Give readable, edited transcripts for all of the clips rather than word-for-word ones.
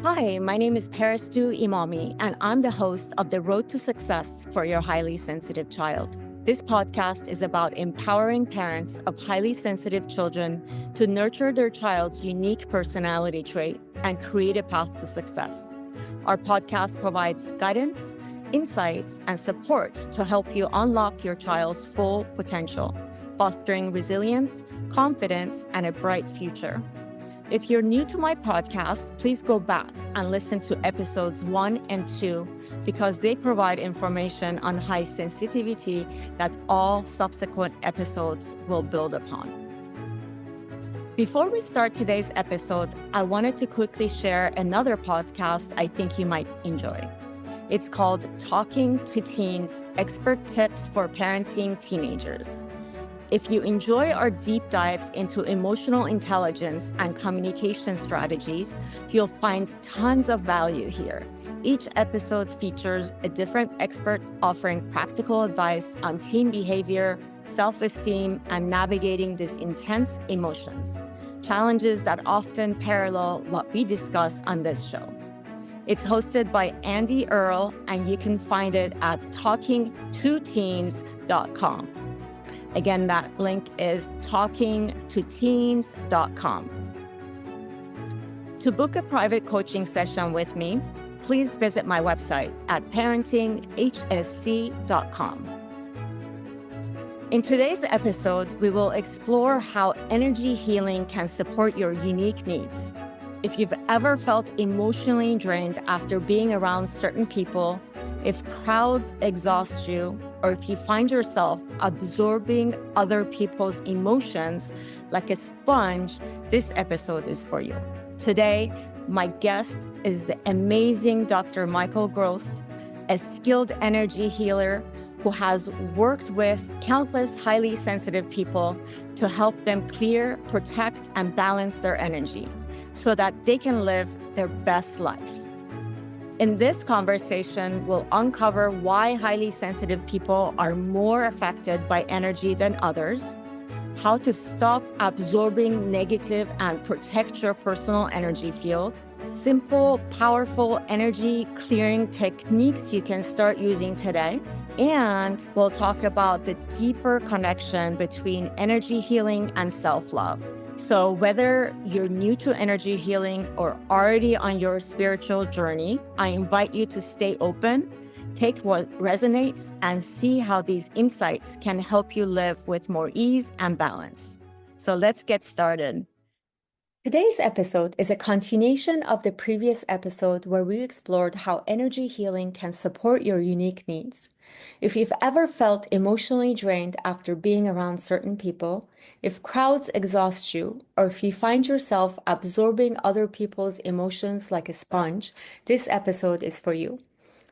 Hi, my name is Parastu Imami, and I'm the host of The Road to Success for Your Highly Sensitive Child. This podcast is about empowering parents of highly sensitive children to nurture their child's unique personality trait and create a path to success. Our podcast provides guidance, insights, and support to help you unlock your child's full potential, fostering resilience, confidence, and a bright future. If you're new to my podcast, please go back and listen to episodes 1 and 2 because they provide information on high sensitivity that all subsequent episodes will build upon. Before we start today's episode, I wanted to quickly share another podcast I think you might enjoy. It's called Talking to Teens: Expert Tips for Parenting Teenagers. If you enjoy our deep dives into emotional intelligence and communication strategies, you'll find tons of value here. Each episode features a different expert offering practical advice on teen behavior, self-esteem, and navigating these intense emotions, challenges that often parallel what we discuss on this show. It's hosted by Andy Earl, and you can find it at talkingtoteens.com. Again, that link is talkingtoteens.com. To book a private coaching session with me, please visit my website at parentinghsc.com. In today's episode, we will explore how energy healing can support your unique needs. If you've ever felt emotionally drained after being around certain people, if crowds exhaust you, or if you find yourself absorbing other people's emotions like a sponge, this episode is for you. Today, my guest is the amazing Dr. Michael Gross, a skilled energy healer who has worked with countless highly sensitive people to help them clear, protect, and balance their energy so that they can live their best life. In this conversation, we'll uncover why highly sensitive people are more affected by energy than others, how to stop absorbing negative and protect your personal energy field, simple, powerful energy clearing techniques you can start using today, and we'll talk about the deeper connection between energy healing and self-love. So whether you're new to energy healing or already on your spiritual journey, I invite you to stay open, take what resonates, and see how these insights can help you live with more ease and balance. So let's get started. Today's episode is a continuation of the previous episode where we explored how energy healing can support your unique needs. If you've ever felt emotionally drained after being around certain people, if crowds exhaust you, or if you find yourself absorbing other people's emotions like a sponge, this episode is for you.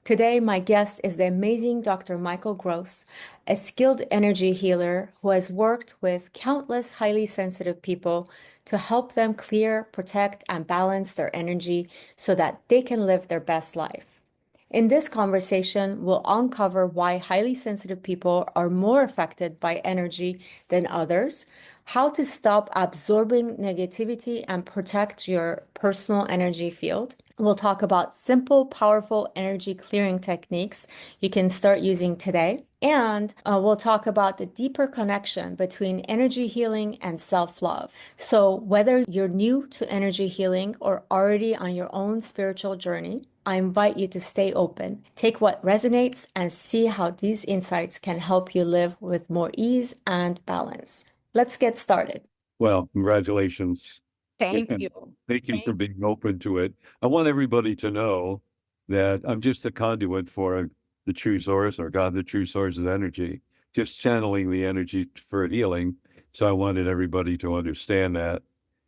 Today, my guest is the amazing Dr. Michael Gross, a skilled energy healer who has worked with countless highly sensitive people to help them clear, protect, and balance their energy so that they can live their best life. In this conversation, we'll uncover why highly sensitive people are more affected by energy than others, how to stop absorbing negativity and protect your personal energy field. We'll talk about simple, powerful energy clearing techniques you can start using today. And we'll talk about the deeper connection between energy healing and self-love. So whether you're new to energy healing or already on your own spiritual journey, I invite you to stay open, take what resonates, and see how these insights can help you live with more ease and balance. Let's get started. Well, congratulations. Thank you. Thank you for being open to it. I want everybody to know that I'm just a conduit for the true source, or God, the true source of energy, just channeling the energy for healing. So I wanted everybody to understand that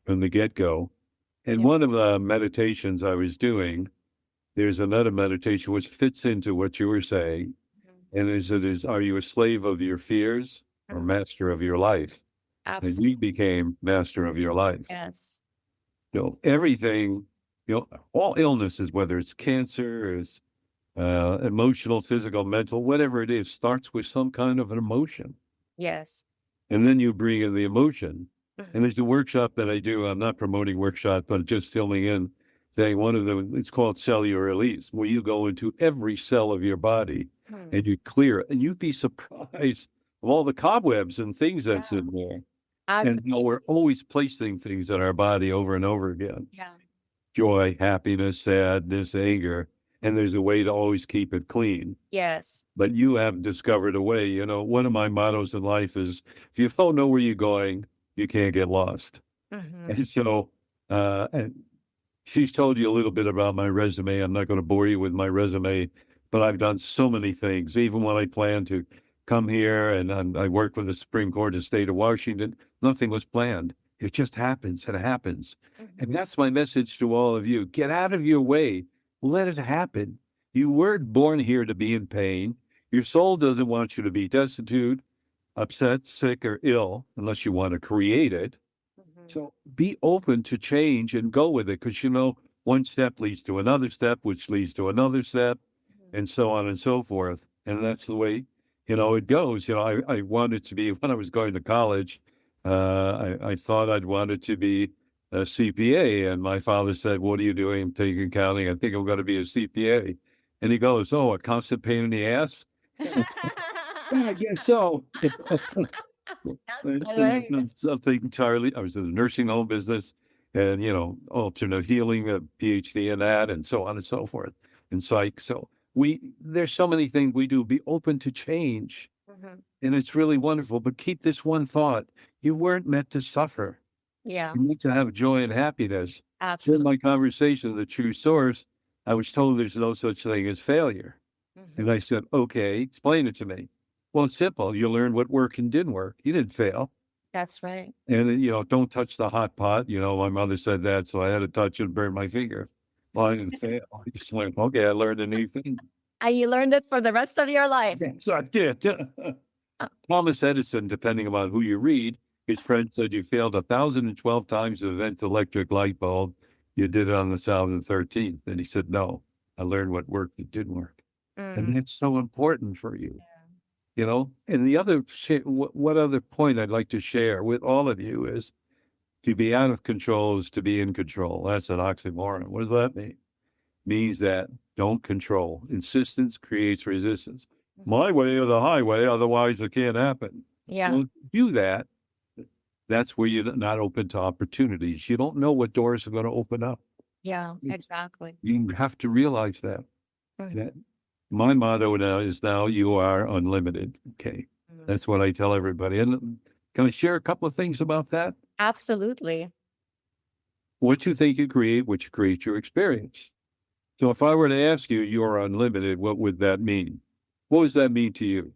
from the get-go. And one of the meditations I was doing, there's another meditation which fits into what you were saying. And are you a slave of your fears or master of your life? Absolutely. And you became master of your life. Yes. Everything, all illnesses, whether it's cancer, is emotional, physical, mental, whatever it is, starts with some kind of an emotion. Yes. And then you bring in the emotion. And there's a workshop that I do. I'm not promoting workshop, but just filling in. saying one of them, it's called cellular release, where you go into every cell of your body and you clear it. And you'd be surprised of all the cobwebs and things that's in there. And we're always placing things in our body over and over again. Yeah. Joy, happiness, sadness, anger. And there's a way to always keep it clean. Yes. But you have discovered a way. One of my mottos in life is, if you don't know where you're going, you can't get lost. And so, and she's told you a little bit about my resume. I'm not going to bore you with my resume, but I've done so many things. Even when I planned to come here and I worked with the Supreme Court of the state of Washington, nothing was planned. It just happens. It happens. And that's my message to all of you. Get out of your way. Let it happen. You weren't born here to be in pain. Your soul doesn't want you to be destitute, upset, sick, or ill unless you want to create it. So be open to change and go with it, because one step leads to another step, which leads to another step, and so on and so forth. And that's the way, it goes. I wanted to be, when I was going to college, I thought I'd wanted to be a CPA. And my father said, "What are you doing?" "I'm taking accounting. I think I'm going to be a CPA." And he goes, "Oh, a constant pain in the ass?" I guess so. Something entirely. I was in the nursing home business and, alternate healing, a PhD in that, and so on and so forth, and psych. So there's so many things we do. Be open to change. And it's really wonderful. But keep this one thought. You weren't meant to suffer. Yeah. You need to have joy and happiness. Absolutely. In my conversation, The True Source, I was told there's no such thing as failure. And I said, "Okay, explain it to me." "Well, it's simple. You learn what worked and didn't work. You didn't fail." That's right. And, don't touch the hot pot. My mother said that, so I had to touch it and burn my finger. Well, I didn't fail. I just learned, okay, I learned a new thing. And you learned it for the rest of your life. So I did. Thomas Edison, depending on who you read, his friend said, "You failed 1,012 times to invent the electric light bulb. You did it on the 1,013th." And he said, "No, I learned what worked and didn't work." And that's so important for you. And the other, what other point I'd like to share with all of you is, to be out of control is to be in control. That's an oxymoron. What does that mean? Means that don't control. Insistence creates resistance. My way or the highway, otherwise it can't happen. Yeah. Don't do that. That's where you're not open to opportunities. You don't know what doors are going to open up. Yeah, exactly. You have to realize that. That my motto now is, you are unlimited. Okay. That's what I tell everybody. And can I share a couple of things about that? Absolutely. What you think you create, what you create your experience. So if I were to ask you, you are unlimited, what would that mean? What does that mean to you?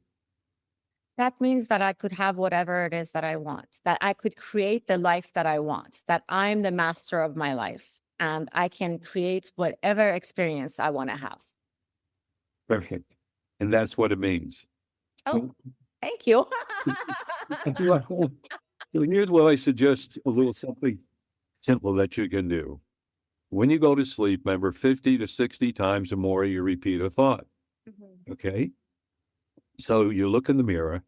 That means that I could have whatever it is that I want, that I could create the life that I want, that I'm the master of my life, and I can create whatever experience I want to have. Perfect. And that's what it means. Oh, thank you. Here's what I suggest, a little something simple that you can do. When you go to sleep, remember 50 to 60 times or more you repeat a thought. Okay? So you look in the mirror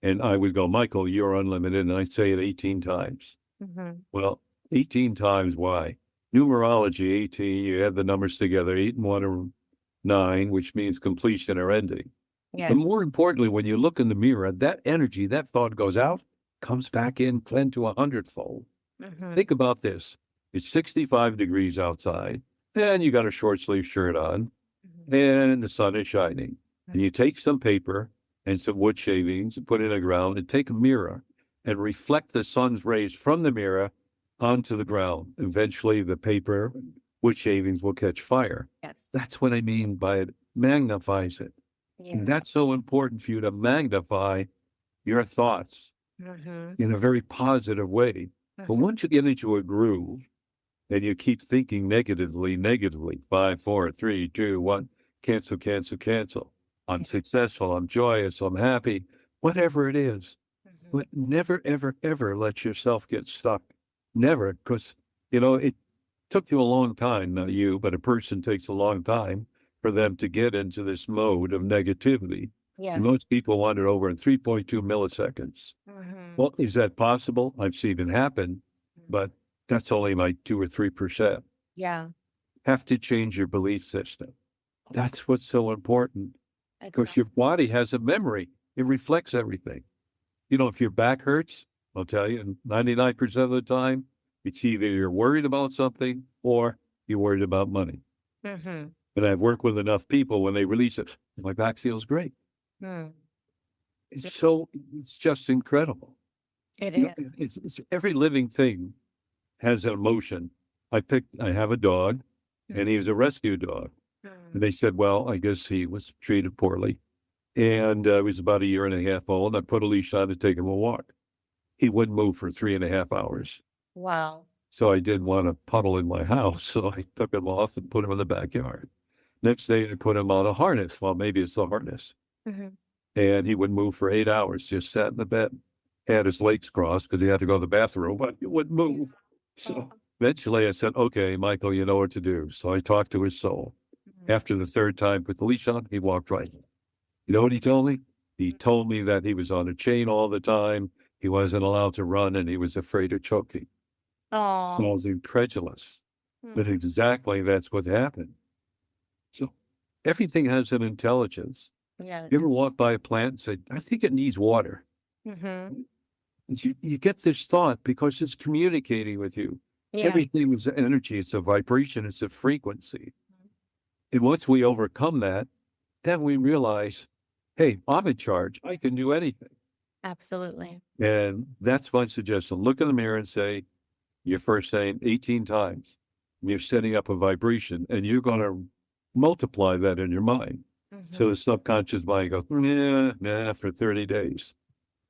and I would go, "Michael, you're unlimited." And I'd say it 18 times. Well, 18 times, why? Numerology, 18, you add the numbers together, 8 and 1 are 9, which means completion or ending. Yeah. But more importantly, when you look in the mirror, that energy, that thought goes out, comes back in 10 to 100-fold. Think about this. It's 65 degrees outside, and you got a short sleeve shirt on, and the sun is shining. And you take some paper and some wood shavings and put it in the ground, and take a mirror and reflect the sun's rays from the mirror onto the ground. Eventually, the paper, wood shavings will catch fire. Yes. That's what I mean by it magnifies it. And that's so important for you to magnify your thoughts in a very positive way. But once you get into a groove and you keep thinking negatively, 5, 4, 3, 2, 1, cancel, cancel, cancel. I'm successful, I'm joyous, I'm happy, whatever it is. But never, ever, ever let yourself get stuck. Never, because, it took you a long time, not you, but a person takes a long time for them to get into this mode of negativity. Yes. Most people want it over in 3.2 milliseconds. Well, is that possible? I've seen it happen, but that's only like 2 or 3%. Yeah. have to change your belief system. That's what's so important, because Exactly. your body has a memory. It reflects everything. If your back hurts, I'll tell you, 99% of the time, it's either you're worried about something or you're worried about money. Mm-hmm. And I've worked with enough people, when they release it, my back feels great. Mm. It's just incredible. It You know, is. it's every living thing has an emotion. I have a dog, and he was a rescue dog. And they said, well, I guess he was treated poorly. And he was about a year and a half old. I put a leash on to take him a walk. He wouldn't move for 3.5 hours. Wow. So I didn't want a puddle in my house. So I took him off and put him in the backyard. Next day, I put him on a harness. Well, maybe it's the harness. Mm-hmm. And he would move for 8 hours, just sat in the bed, had his legs crossed because he had to go to the bathroom, but he wouldn't move. So eventually I said, okay, Michael, you know what to do. So I talked to his soul. After the third time, put the leash on, he walked right. You know what he told me? He told me that he was on a chain all the time. He wasn't allowed to run, and he was afraid of choking. Oh. So I was incredulous. But exactly that's what happened. So everything has an intelligence. Yeah. You ever walk by a plant and say, I think it needs water? Mm-hmm. And you get this thought because it's communicating with you. Yeah. Everything is energy. It's a vibration. It's a frequency. And once we overcome that, then we realize, hey, I'm in charge. I can do anything. Absolutely. And that's my suggestion. Look in the mirror and say, you're first saying 18 times. And you're setting up a vibration, and you're going to multiply that in your mind. Mm-hmm. So the subconscious mind goes, nah, for 30 days.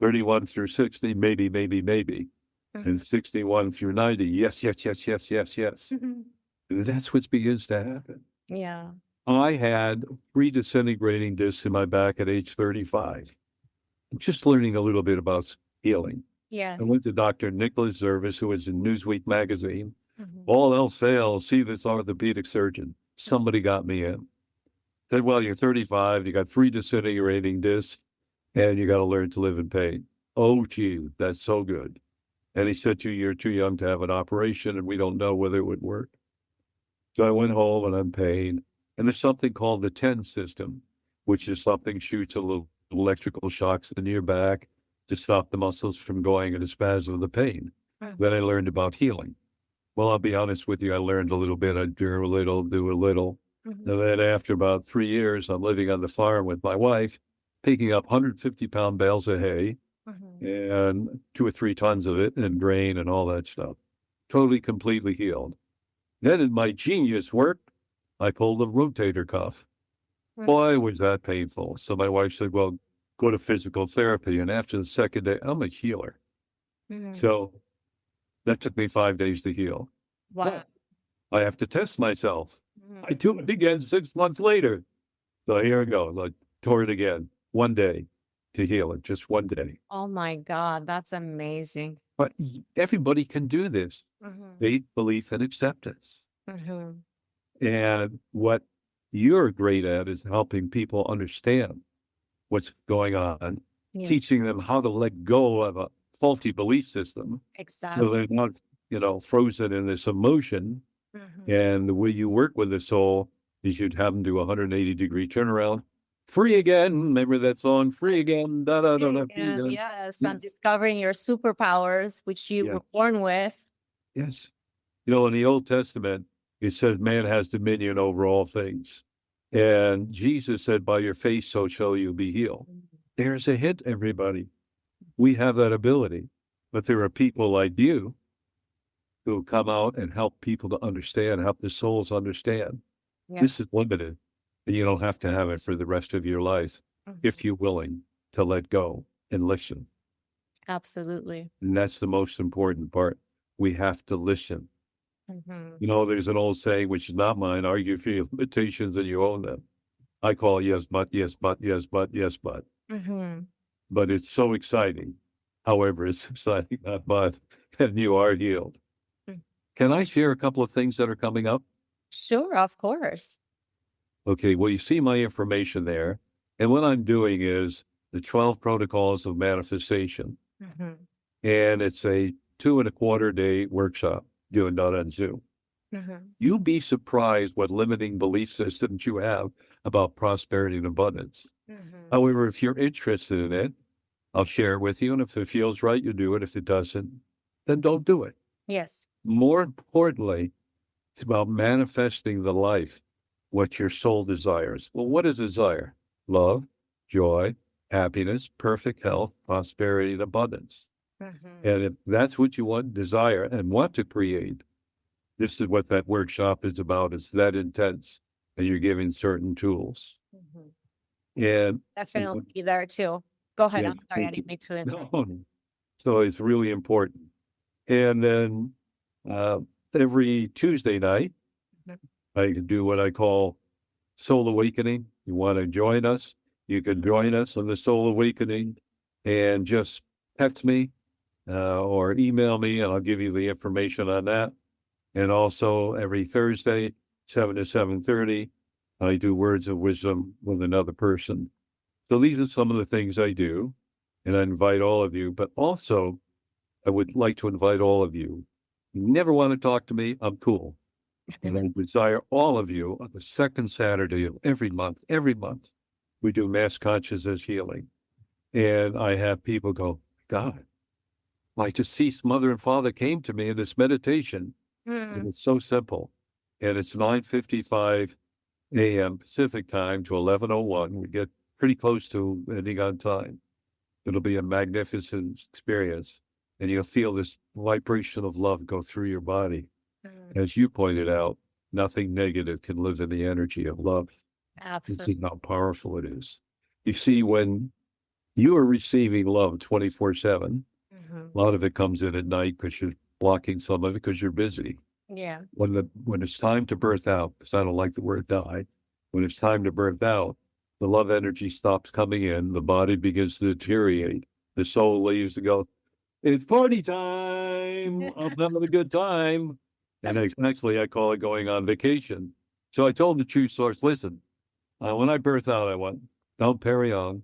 31 through 60, maybe. Mm-hmm. And 61 through 90, yes. Mm-hmm. And that's what begins to happen. Yeah. I had 3 disintegrating discs in my back at age 35. I'm just learning a little bit about healing. Yeah. I went to Dr. Nicholas Zervis, who was in Newsweek magazine. Mm-hmm. All else fails, see this orthopedic surgeon. Somebody got me in. Said, well, you're 35, you got 3 disintegrating discs, and you got to learn to live in pain. Oh, gee, that's so good. And he said to you, you're too young to have an operation, and we don't know whether it would work. So I went home, and I'm in pain. And there's something called the 10 system, which is something shoots a little electrical shocks into your back to stop the muscles from going into spasm of the pain. Mm-hmm. Then I learned about healing. Well, I'll be honest with you, I learned a little bit. I do a little. Mm-hmm. And then after about 3 years, I'm living on the farm with my wife, picking up 150-pound bales of hay Mm-hmm. and 2 or 3 tons of it and grain and all that stuff. Totally, completely healed. Then in my genius work, I pulled a rotator cuff. Boy, was that painful. So my wife said, well, go to physical therapy. And after the second day, I'm a healer. Mm-hmm. So that took me 5 days to heal. Wow. I have to test myself. Mm-hmm. I do it again 6 months later. So here I go. I tore it again. 1 day to heal it, just 1 day. Oh my God, that's amazing. But everybody can do this. Mm-hmm. Faith, belief, and acceptance. Mm-hmm. And what you're great at is helping people understand what's going on, Yeah. teaching them how to let go of a faulty belief system. Exactly. So they're not, frozen in this emotion. Mm-hmm. And the way you work with the soul is you'd have them do a 180-degree turnaround. Free again. Remember that song? Free again. Da, da, da, da, free And again. yes, and discovering your superpowers, which you Yeah. were born with. Yes. In the Old Testament, it says man has dominion over all things. And Jesus said, by your faith, so shall you be healed. There's a hint, everybody. We have that ability. But there are people like you who come out and help people to understand, help the souls understand. Yeah. This is limited. And you don't have to have it for the rest of your life if you're willing to let go and listen. Absolutely. And that's the most important part. We have to listen. Mm-hmm. There's an old saying, which is not mine, argue for your limitations and you own them. I call yes, but, yes, but, yes, but, yes, but. Mm-hmm. But it's so exciting. However, it's exciting, not but, and you are healed. Mm. Can I share a couple of things that are coming up? Sure, of course. Okay, well, you see my information there. And what I'm doing is the 12 protocols of manifestation. Mm-hmm. And it's a 2.25 day workshop doing that on Zoom. Mhm. You'll be surprised what limiting belief systems you have about prosperity and abundance. Mhm. However, if you're interested in it, I'll share it with you. And if it feels right, you do it. If it doesn't, then don't do it. Yes. More importantly, it's about manifesting the life, what your soul desires. Well, what is desire? Love, joy, happiness, perfect health, prosperity, and abundance. Mhm. And if that's what you want, desire, and want to create, this is what that workshop is about. It's that intense, and you're giving certain tools. Mhm. And Definitely be there too. Go ahead. yeah, I'm sorry. I didn't mean to interrupt. no, so it's really important. And then uh, every Tuesday night, Mhm. I do what I call Soul Awakening. You want to join us? You can join us on the Soul Awakening and just text me or email me, and I'll give you the information on that. And also every Thursday, 7 to 7:30, I do Words of Wisdom with another person. So these are some of the things I do, and I invite all of you. But also, I would like to invite all of you. You never want to talk to me, I'm cool. And I desire all of you on the second Saturday of every month, we do mass consciousness healing. And I have people go, God, my deceased mother and father came to me in this meditation. And Mm. it's so simple. And it's 9:55 a.m. Pacific time to 11:01. We get pretty close to ending on time. It'll be a magnificent experience. And you'll feel this vibration of love go through your body. Mm. As you pointed out, nothing negative can live in the energy of love. You see Absolutely. how powerful it is. You see, when you are receiving love 24/7, Mhm. a lot of it comes in at night because you're blocking some of it because you're busy. Yeah. When it's time to birth out, because I don't like the word die, when it's time to birth out, the love energy stops coming in, the body begins to deteriorate, the soul leaves to go, it's party time. I'm having a good time. And actually, I call it going on vacation. So I told the true source, listen, when I birth out, I want Dom Perignon.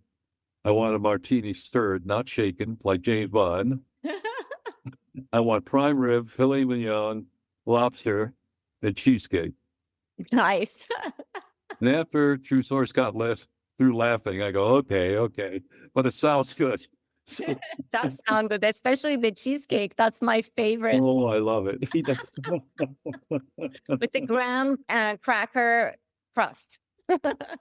I want a martini stirred, not shaken, like James Bond. I want prime rib, filet mignon, lobster, and cheesecake. Nice. And after true source got through laughing, I go, okay, but it sounds good. So, Does sound good, especially the cheesecake. That's my favorite oh, I love it. He does. with the graham cracker crust.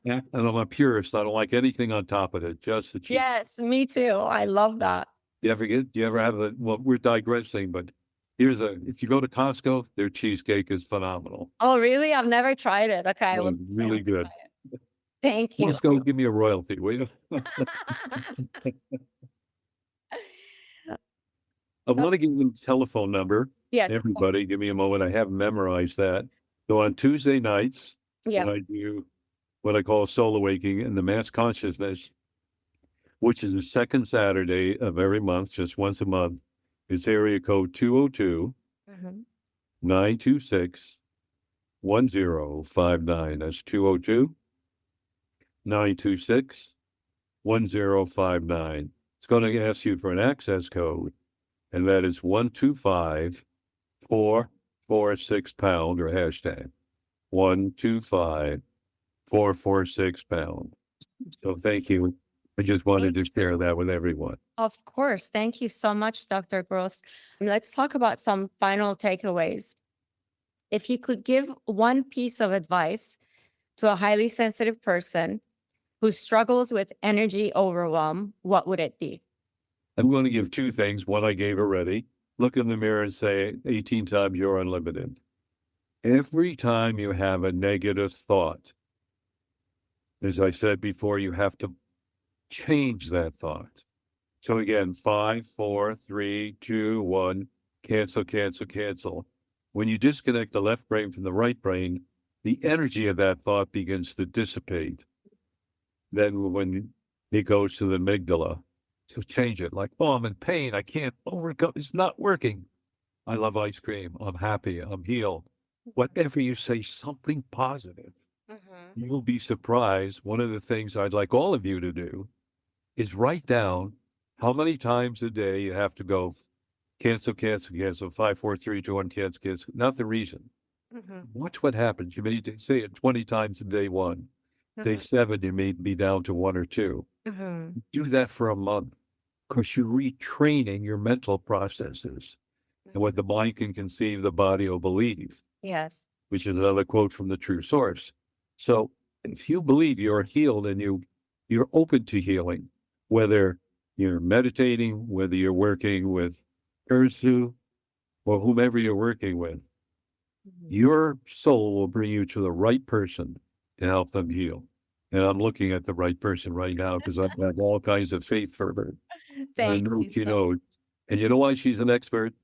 Yeah, and I'm a purist. I don't like anything on top of it, just the cheese. Yes, me too. I love that. Do you ever have well, we're digressing, but if you go to Costco, their cheesecake is phenomenal. Oh, really? I've never tried it. Okay, I will Really definitely good. try it. Thank you. Costco, give me a royalty, will you? I So, want to give you the telephone number. yes. Everybody, give me a moment. I haven't memorized that. So on Tuesday nights, Yeah. when I do what I call soul awakening and the mass consciousness, which is the second Saturday of every month, just once a month, is area code 202 Mhm. 926 1059. That's 202 926 1059. It's going to ask you for an access code, and that is 125 446 pound or hashtag 125 446 pound. So thank you. I just wanted to share that with everyone. Of course. Thank you so much, Dr. Gross. Let's talk about some final takeaways. If you could give one piece of advice to a highly sensitive person who struggles with energy overwhelm, what would it be? I'm going to give two things. One I gave already. Look in the mirror and say 18 times you're unlimited. Every time you have a negative thought, as I said before, you have to change that thought. So again, 5, 4, 3, 2, 1, cancel, cancel, cancel. When you disconnect the left brain from the right brain, the energy of that thought begins to dissipate. Then when it goes to the amygdala, so change it like, oh, I'm in pain. I can't overcome. It's not working. I love ice cream. I'm happy. I'm healed. Whatever you say, something positive, Mhm. you'll be surprised. One of the things I'd like all of you to do is write down how many times a day you have to go cancel, cancel, cancel, 5, 4, 3, 2, 1, cancel, cancel. Not the reason. Mhm. Watch what happens. You may say it 20 times in day one. Day Mhm. 7, you may be down to 1 or 2. Mhm. Do that for a month because you're retraining your mental processes. And what the mind can conceive, the body will believe, Yes. which is another quote from the true source. So if you believe you're healed and you're open to healing, whether you're meditating, whether you're working with Ursu or whomever you're working with, Mhm. your soul will bring you to the right person to help them heal. And I'm looking at the right person right now because I have all kinds of faith for her. And I Thank know you she so knows. And you know why she's an expert?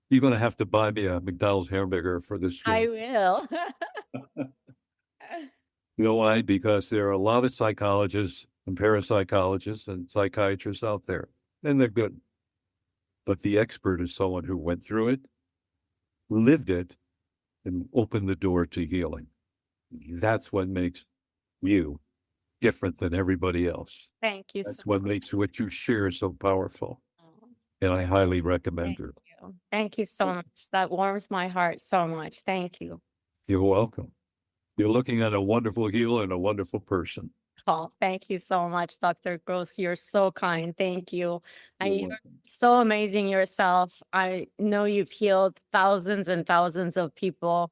You're going to have to buy me a McDonald's hamburger for this I joke. will. You know why? Because there are a lot of psychologists and parapsychologists and psychiatrists out there, and they're good. But the expert is someone who went through it, lived it, and opened the door to healing. That's what makes you different than everybody else. Thank you so That's what much. makes what you share so powerful. And I highly recommend Thank her. you. Thank you so much. That warms my heart so much. Thank you. You're welcome. You're looking at a wonderful healer and a wonderful person. Oh, thank you so much, Dr. Gross. You're so kind. Thank you. You're And you're welcome. so amazing yourself. I know you've healed thousands and thousands of people.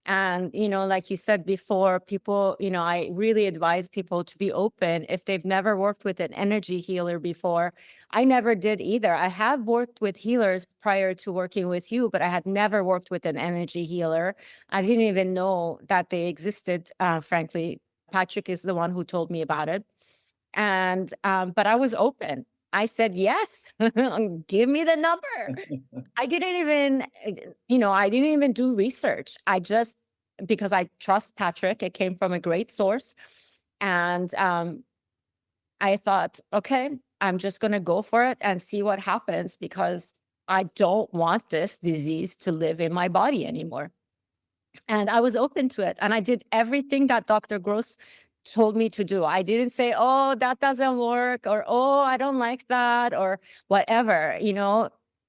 And, like you said before, people, I really advise people to be open if they've never worked with an energy healer before. I never did either. I have worked with healers prior to working with you, but I had never worked with an energy healer. I didn't even know that they existed, frankly. Patrick is the one who told me about it. And, but I was open. I said, yes, give me the number. I didn't even, I didn't even do research. I just, because I trust Patrick, it came from a great source. And I thought, okay, I'm just going to go for it and see what happens because I don't want this disease to live in my body anymore. And I was open to it. And I did everything that Dr. Gross told me to do. I didn't say, oh, that doesn't work, or, oh, I don't like that, or whatever.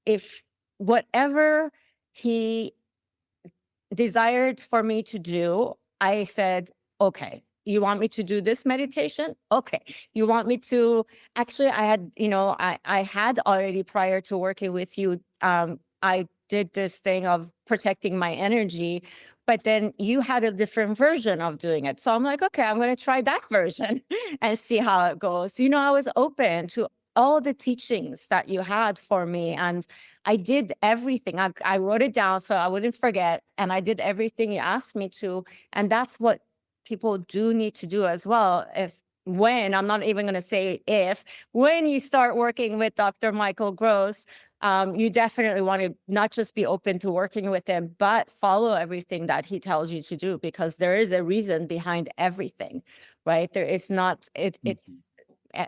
If whatever he desired for me to do, I said, okay, you want me to do this meditation? Okay. You want me to actually, I had already prior to working with you, I did this thing of protecting my energy, but then you had a different version of doing it. So I'm like, okay, I'm going to try that version and see how it goes. I was open to all the teachings that you had for me. And I did everything. I wrote it down so I wouldn't forget. And I did everything you asked me to. And that's what people do need to do as well. I'm not even going to say if, when you start working with Dr. Michael Gross, you definitely want to not just be open to working with him, but follow everything that he tells you to do, because there is a reason behind everything, right? There is not,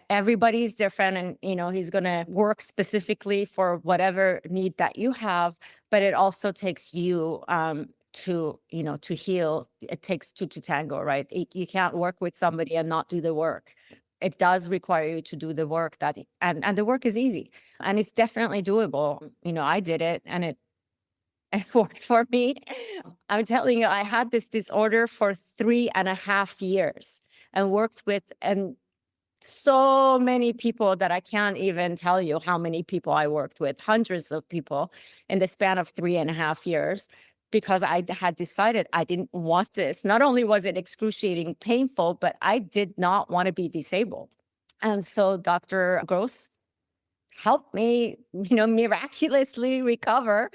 everybody's different, and he's going to work specifically for whatever need that you have, but it also takes you to heal. It takes two to tango, right? You can't work with somebody and not do the work. It does require you to do the work and the work is easy and it's definitely doable. I did it and it worked for me. I'm telling you, I had this disorder for 3.5 years and worked with and so many people that I can't even tell you how many people I worked with, hundreds of people in the span of 3.5 years, because I had decided I didn't want this. Not only was it excruciating painful, but I did not want to be disabled. And so Dr. Gross helped me, miraculously recover.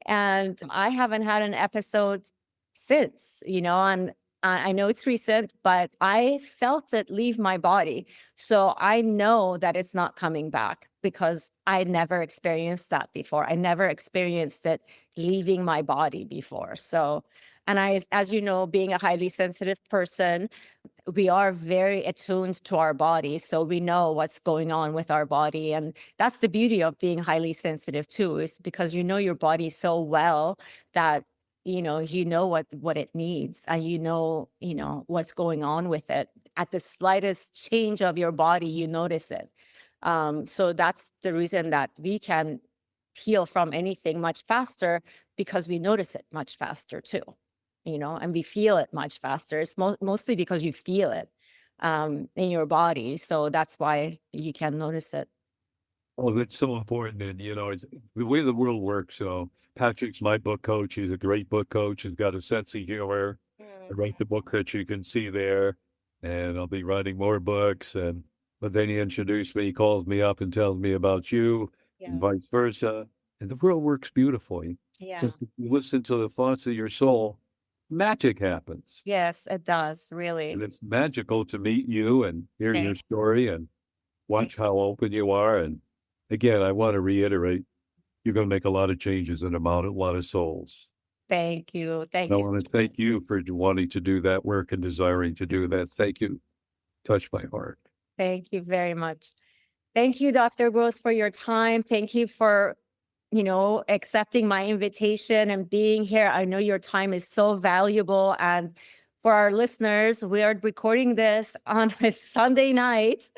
And I haven't had an episode since, and I know it's recent, but I felt it leave my body. So I know that it's not coming back because I never experienced that before. I never experienced it leaving my body before. So, and as you know, being a highly sensitive person, we are very attuned to our body. So we know what's going on with our body. And that's the beauty of being highly sensitive too, is because you know your body so well that what it needs, and what's going on with it. At the slightest change of your body, you notice it. So that's the reason that we can heal from anything much faster because we notice it much faster too, and we feel it much faster. It's mostly because you feel it in your body. So that's why you can notice it. Oh, that's so important. And, it's the way the world works. So Patrick's my book coach. He's a great book coach. He's got a sense of humor. I wrote the book that you can see there, and I'll be writing more books. But then he introduced me, he calls me up and tells me about you, Yeah. and vice versa. And the world works beautifully. Yeah. Just if you listen to the thoughts of your soul, magic happens. Yes, it does. Really. And it's magical to meet you and hear your Thank story and watch how open you are. And again, I want to reiterate, you're going to make a lot of changes and about a lot of souls. Thank you. Thank I you. want to thank you for wanting to do that work and desiring to do that. Thank you. Touched my heart. Thank you very much. Thank you, Dr. Gross, for your time. Thank you for, accepting my invitation and being here. I know your time is so valuable. And for our listeners, we are recording this on a Sunday night.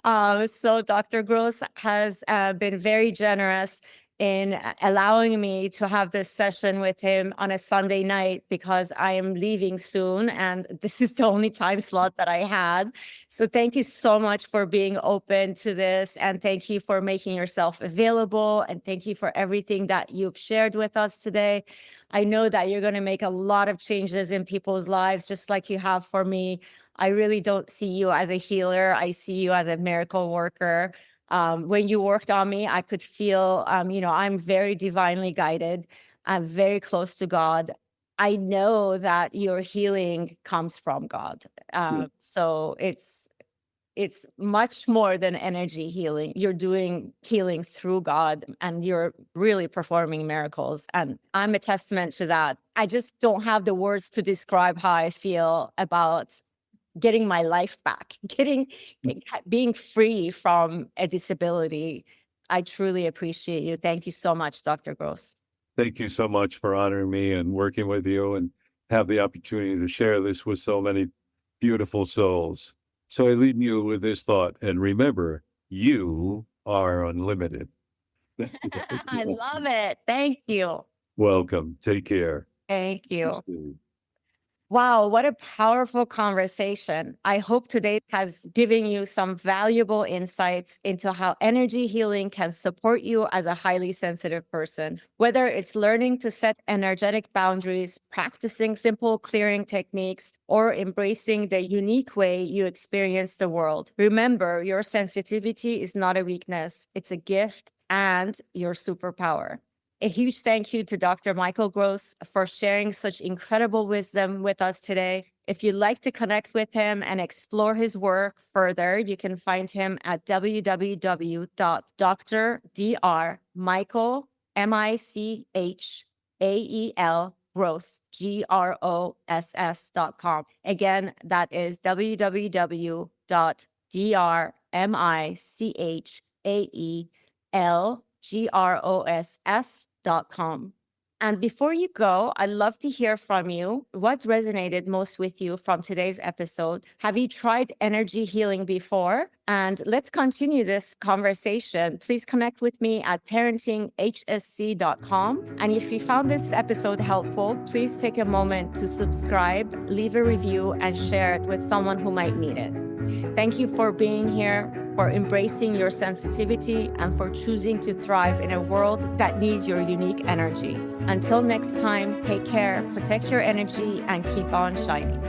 So Dr. Gross has been very generous in allowing me to have this session with him on a Sunday night because I am leaving soon and this is the only time slot that I had. So thank you so much for being open to this, and thank you for making yourself available, and thank you for everything that you've shared with us today. I know that you're going to make a lot of changes in people's lives, just like you have for me. I really don't see you as a healer. I see you as a miracle worker. When you worked on me, I could feel, I'm very divinely guided. I'm very close to God. I know that your healing comes from God. So it's much more than energy healing. You're doing healing through God, and you're really performing miracles. And I'm a testament to that. I just don't have the words to describe how I feel about getting my life back, being free from a disability. I truly appreciate you. Thank you so much, Dr. Gross. Thank you so much for honoring me and working with you and have the opportunity to share this with so many beautiful souls. So I leave you with this thought, and remember, you are unlimited. I love it. Thank you. Welcome. Take care. Thank you. Wow, what a powerful conversation. I hope today has given you some valuable insights into how energy healing can support you as a highly sensitive person. Whether it's learning to set energetic boundaries, practicing simple clearing techniques, or embracing the unique way you experience the world. Remember, your sensitivity is not a weakness, it's a gift and your superpower. A huge thank you to Dr. Michael Gross for sharing such incredible wisdom with us today. If you'd like to connect with him and explore his work further, you can find him at www.drdrmichael, M-I-C-H-A-E-L, Gross, Gross.com. Again, that is www.drmichael.com. And before you go, I'd love to hear from you. What resonated most with you from today's episode? Have you tried energy healing before? And let's continue this conversation. Please connect with me at parentinghsc.com. And if you found this episode helpful, please take a moment to subscribe, leave a review, and share it with someone who might need it. Thank you for being here, for embracing your sensitivity, and for choosing to thrive in a world that needs your unique energy. Until next time, take care, protect your energy, and keep on shining.